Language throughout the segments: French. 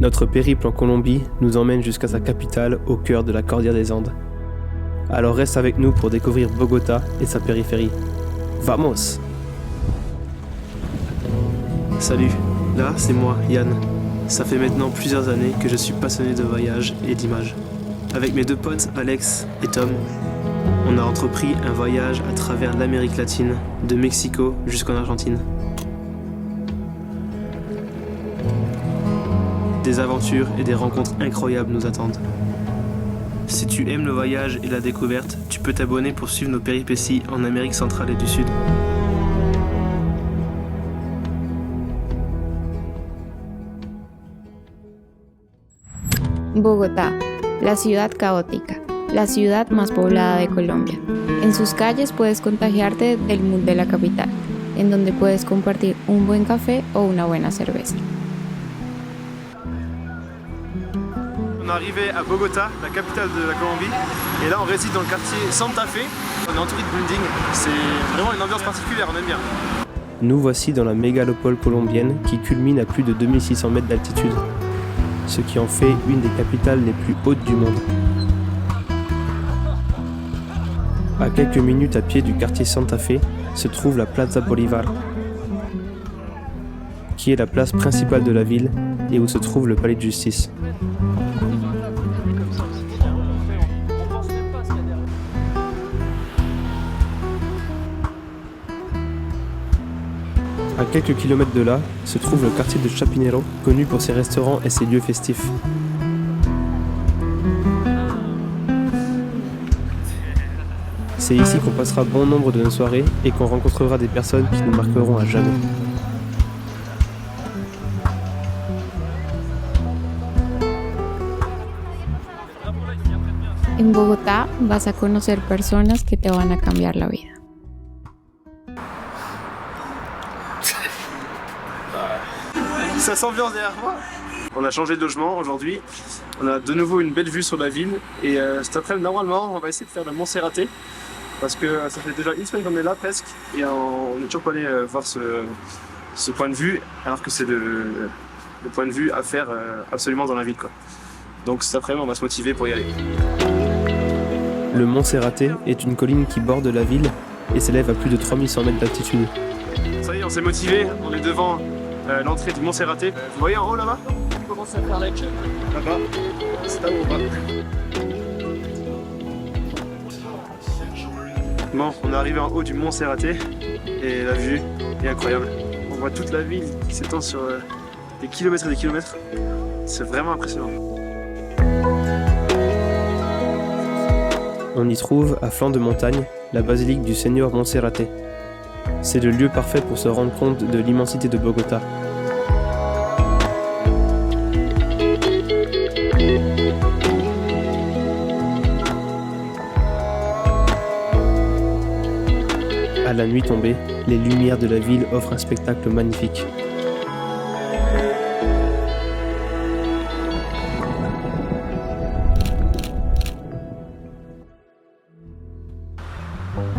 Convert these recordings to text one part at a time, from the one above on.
Notre périple en Colombie nous emmène jusqu'à sa capitale au cœur de la Cordillère des Andes. Alors reste avec nous pour découvrir Bogota et sa périphérie. Vamos! Salut, là c'est moi, Yann. Ça fait maintenant plusieurs années que je suis passionné de voyage et d'images. Avec mes deux potes, Alex et Tom, on a entrepris un voyage à travers l'Amérique latine, de Mexico jusqu'en Argentine. Des aventures et des rencontres incroyables nous attendent. Si tu aimes le voyage et la découverte, tu peux t'abonner pour suivre nos péripéties en Amérique centrale et du Sud. Bogotá, la ciudad caótica, la ciudad más poblada de Colombia. En sus calles puedes contagiarte del mood de la capital, en donde puedes compartir un buen café o una buena cerveza. On est arrivé à Bogota, la capitale de la Colombie, et là on réside dans le quartier Santa Fe. On est entouré de buildings, c'est vraiment une ambiance particulière, on aime bien. Nous voici dans la mégalopole colombienne qui culmine à plus de 2600 mètres d'altitude, ce qui en fait une des capitales les plus hautes du monde. À quelques minutes à pied du quartier Santa Fe se trouve la Plaza Bolívar, qui est la place principale de la ville et où se trouve le palais de justice. À quelques kilomètres de là se trouve le quartier de Chapinero, connu pour ses restaurants et ses lieux festifs. C'est ici qu'on passera bon nombre de nos soirées et qu'on rencontrera des personnes qui nous marqueront à jamais. En Bogotá vas a conocer personas que te van a cambiar la vida. Ça s'ambiance derrière moi. On a changé de logement aujourd'hui. On a de nouveau une belle vue sur la ville. Et cet après-midi, normalement, on va essayer de faire le Mont Serraté. Parce que ça fait déjà une semaine qu'on est là presque. Et on n'est toujours pas allé voir ce point de vue. Alors que c'est le point de vue à faire absolument dans la ville, quoi. Donc cet après-midi, on va se motiver pour y aller. Le Mont Serraté est une colline qui borde la ville et s'élève à plus de 3100 mètres d'altitude. Ça y est, on s'est motivé. On est devant l'entrée du Mont Serraté. Vous voyez en haut là-bas? On commence à faire la queue. Là-bas, c'est là où on va. Bon, on est arrivé en haut du Mont Serraté et la vue est incroyable. On voit toute la ville qui s'étend sur des kilomètres et des kilomètres. C'est vraiment impressionnant. On y trouve, à flanc de montagne, la basilique du Seigneur Monserraté. C'est le lieu parfait pour se rendre compte de l'immensité de Bogota. À la nuit tombée, les lumières de la ville offrent un spectacle magnifique.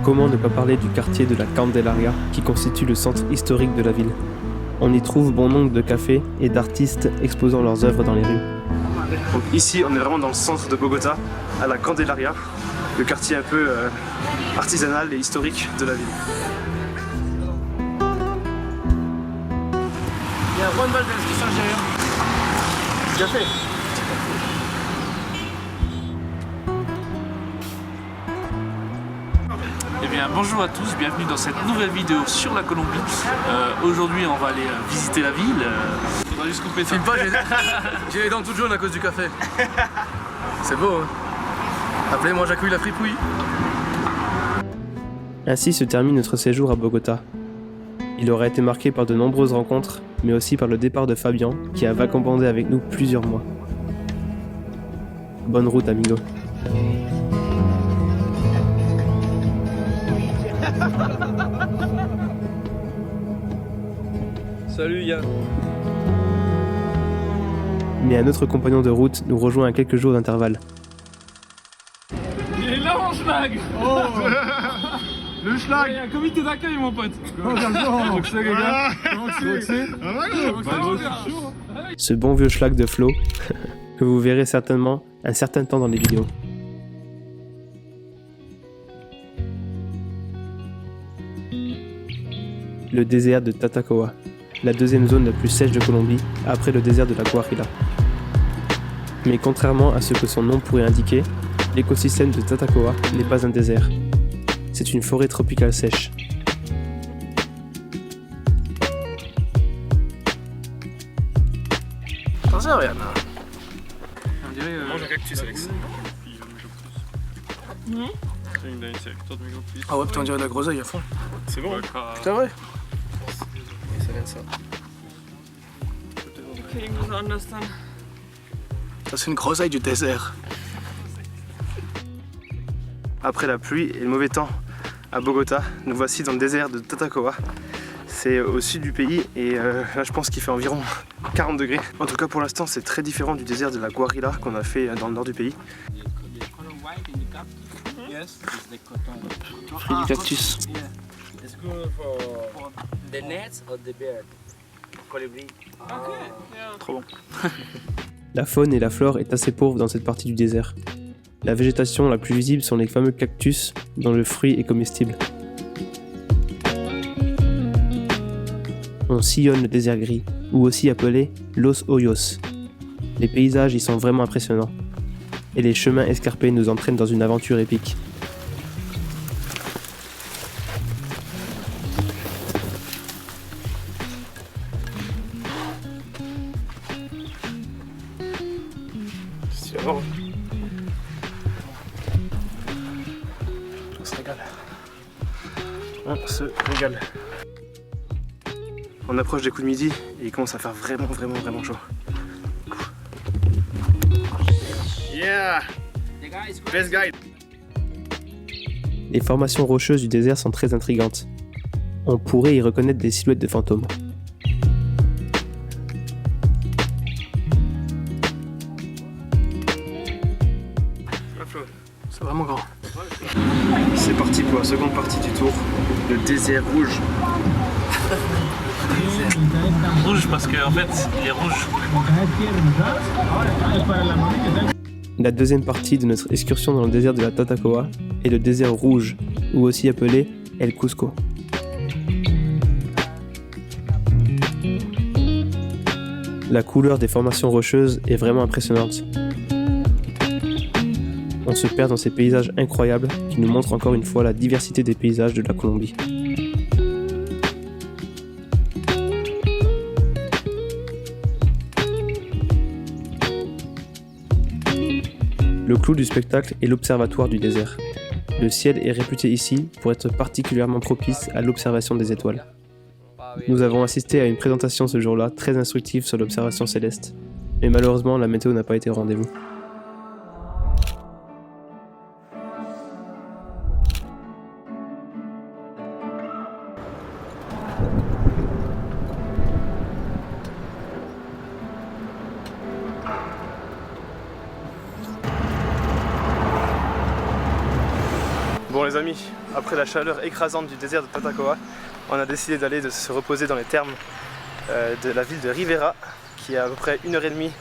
Comment ne pas parler du quartier de la Candelaria qui constitue le centre historique de la ville. On y trouve bon nombre de cafés et d'artistes exposant leurs œuvres dans les rues. Donc ici, on est vraiment dans le centre de Bogota, à la Candelaria, le quartier un peu artisanal et historique de la ville. Il y a un point de balle de l'inscription algérien. Café. Eh bien bonjour à tous, bienvenue dans cette nouvelle vidéo sur la Colombie. Aujourd'hui on va aller visiter la ville. Faudra juste couper ça. J'ai les dents toutes jaunes à cause du café. C'est beau hein. Appelez-moi Jacouille la fripouille. Ainsi se termine notre séjour à Bogota. Il aura été marqué par de nombreuses rencontres, mais aussi par le départ de Fabian, qui a vagabondé avec nous plusieurs mois. Bonne route, amigo. Salut Yann. Mais un autre compagnon de route nous rejoint à quelques jours d'intervalle. Il est là mon schlag. Oh. Le schlag. Il y a un comité d'accueil mon pote. Comment ça se passe? Donc c'est les gars. Comment c'est? Ah ouais, Ce bon vieux schlag de Flo, que vous verrez certainement un certain temps dans les vidéos. Le désert de Tatacoa, la deuxième zone la plus sèche de Colombie, après le désert de la Guajira. Mais contrairement à ce que son nom pourrait indiquer, l'écosystème de Tatacoa n'est pas un désert. C'est une forêt tropicale sèche. Attention, regarde là. On dirait. Mange un cactus, Alex. Ah ouais, putain, on dirait de la groseille à fond. C'est bon, Putain, vrai. Et ça vient de ça. Ça, c'est une groseille du désert. Après la pluie et le mauvais temps à Bogota, nous voici dans le désert de Tatacoa. C'est au sud du pays et là je pense qu'il fait environ 40 degrés. En tout cas pour l'instant c'est très différent du désert de la Guajira qu'on a fait dans le nord du pays. Fruit du cactus. Trop bon. La faune et la flore est assez pauvre dans cette partie du désert. La végétation la plus visible sont les fameux cactus dont le fruit est comestible. On sillonne le désert gris, ou aussi appelé Los Hoyos. Les paysages y sont vraiment impressionnants, et les chemins escarpés nous entraînent dans une aventure épique. On se régale. On se régale. On approche des coups de midi et il commence à faire vraiment chaud. Yeah! Best guide! Les formations rocheuses du désert sont très intrigantes. On pourrait y reconnaître des silhouettes de fantômes. C'est vraiment grand. C'est parti pour la seconde partie du tour, le désert rouge. Rouge parce qu'en fait, il est rouge. La deuxième partie de notre excursion dans le désert de la Tatacoa est le désert rouge, ou aussi appelé El Cusco. La couleur des formations rocheuses est vraiment impressionnante. On se perd dans ces paysages incroyables qui nous montrent encore une fois la diversité des paysages de la Colombie. Le clou du spectacle est l'observatoire du désert. Le ciel est réputé ici pour être particulièrement propice à l'observation des étoiles. Nous avons assisté à une présentation ce jour-là très instructive sur l'observation céleste, mais malheureusement la météo n'a pas été au rendez-vous. Bon les amis, après la chaleur écrasante du désert de Tatacoa, on a décidé d'aller se reposer dans les thermes de la ville de Rivera, qui est à peu près 1h30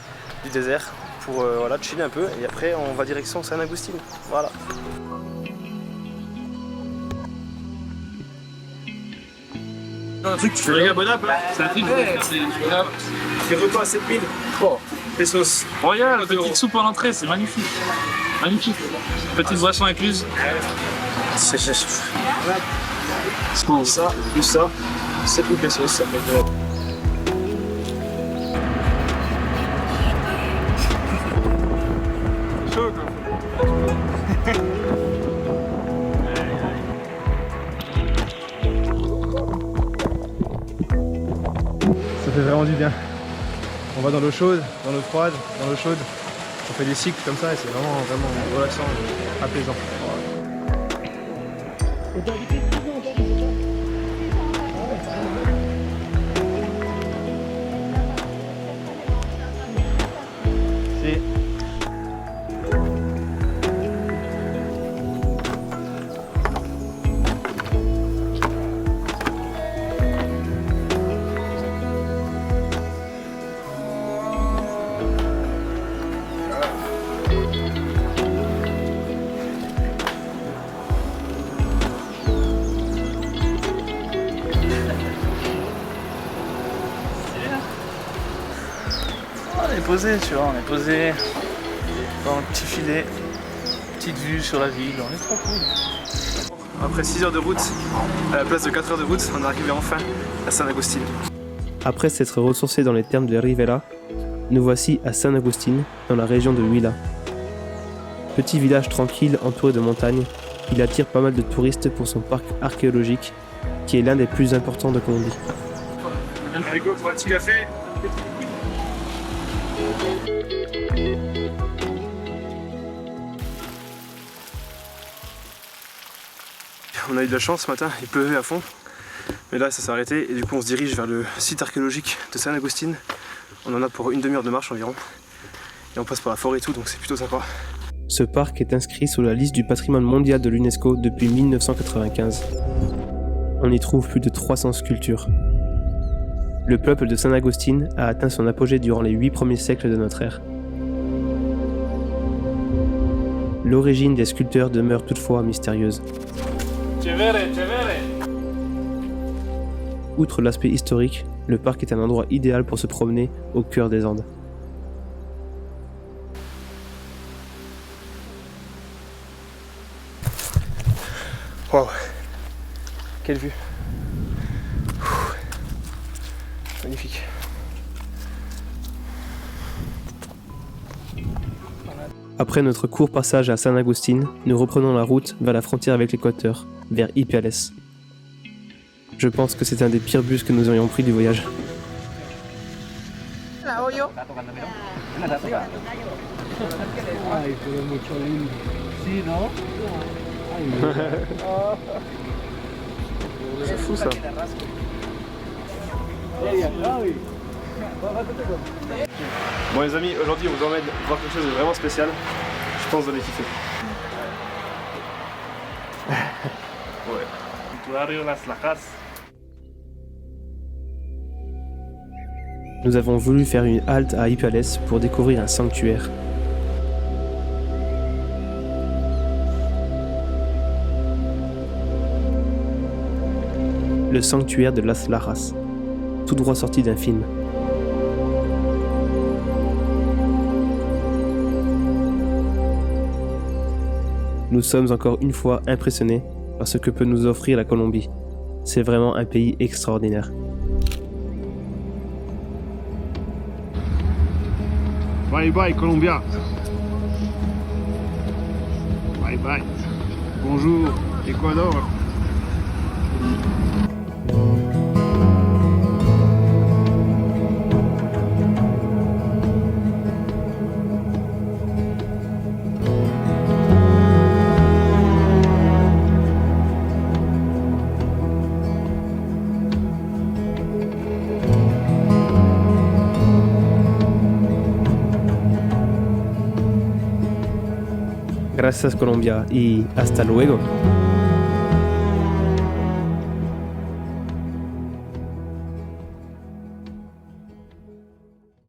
du désert, pour voilà, chiller un peu, et après on va direction San Agustín. Voilà. Un truc, tu fais les gabonables, C'est un truc des repas à 7000 pesos. Royal, petite soupe en entrée, c'est magnifique. Magnifique. Petite boisson incluse. C'est ça, plus ça, 7000 pesos, ça fait de... Chaud quoi. Ça fait vraiment du bien. On va dans l'eau chaude, dans l'eau froide, dans l'eau chaude. On fait des cycles comme ça et c'est vraiment relaxant et apaisant. C'est... on est posé, tu vois, on est posé dans le petit filet, petite vue sur la ville, on est trop cool. Après 6 heures de route, à la place de 4 heures de route, on est arrivé enfin à San Agustín. Après s'être ressourcé dans les termes de Rivera, nous voici à San Agustín, dans la région de Huila. Petit village tranquille entouré de montagnes, il attire pas mal de touristes pour son parc archéologique, qui est l'un des plus importants de Colombie. Allez go pour un petit café. On a eu de la chance ce matin, il pleuvait à fond. Mais là ça s'est arrêté et du coup on se dirige vers le site archéologique de San Agustín. On en a pour une demi-heure de marche environ. Et on passe par la forêt et tout, donc c'est plutôt sympa. Ce parc est inscrit sur la liste du patrimoine mondial de l'UNESCO depuis 1995. On y trouve plus de 300 sculptures. Le peuple de San Agustín a atteint son apogée durant les 8 premiers siècles de notre ère. L'origine des sculpteurs demeure toutefois mystérieuse. Outre l'aspect historique, le parc est un endroit idéal pour se promener au cœur des Andes. Wow, quelle vue. Magnifique. Après notre court passage à San Agustín, nous reprenons la route vers la frontière avec l'Équateur, vers Ipiales. Je pense que c'est un des pires bus que nous aurions pris du voyage. C'est fou ça. Bon les amis, aujourd'hui on vous emmène voir quelque chose de vraiment spécial. Je pense que vous allez kiffer. Nous avons voulu faire une halte à Ipiales pour découvrir un sanctuaire. Le sanctuaire de Las Lajas, tout droit sorti d'un film. Nous sommes encore une fois impressionnés par ce que peut nous offrir la Colombie. C'est vraiment un pays extraordinaire. Bye bye Colombia. Bye bye. Bonjour Ecuador. Gracias Colombia y hasta luego.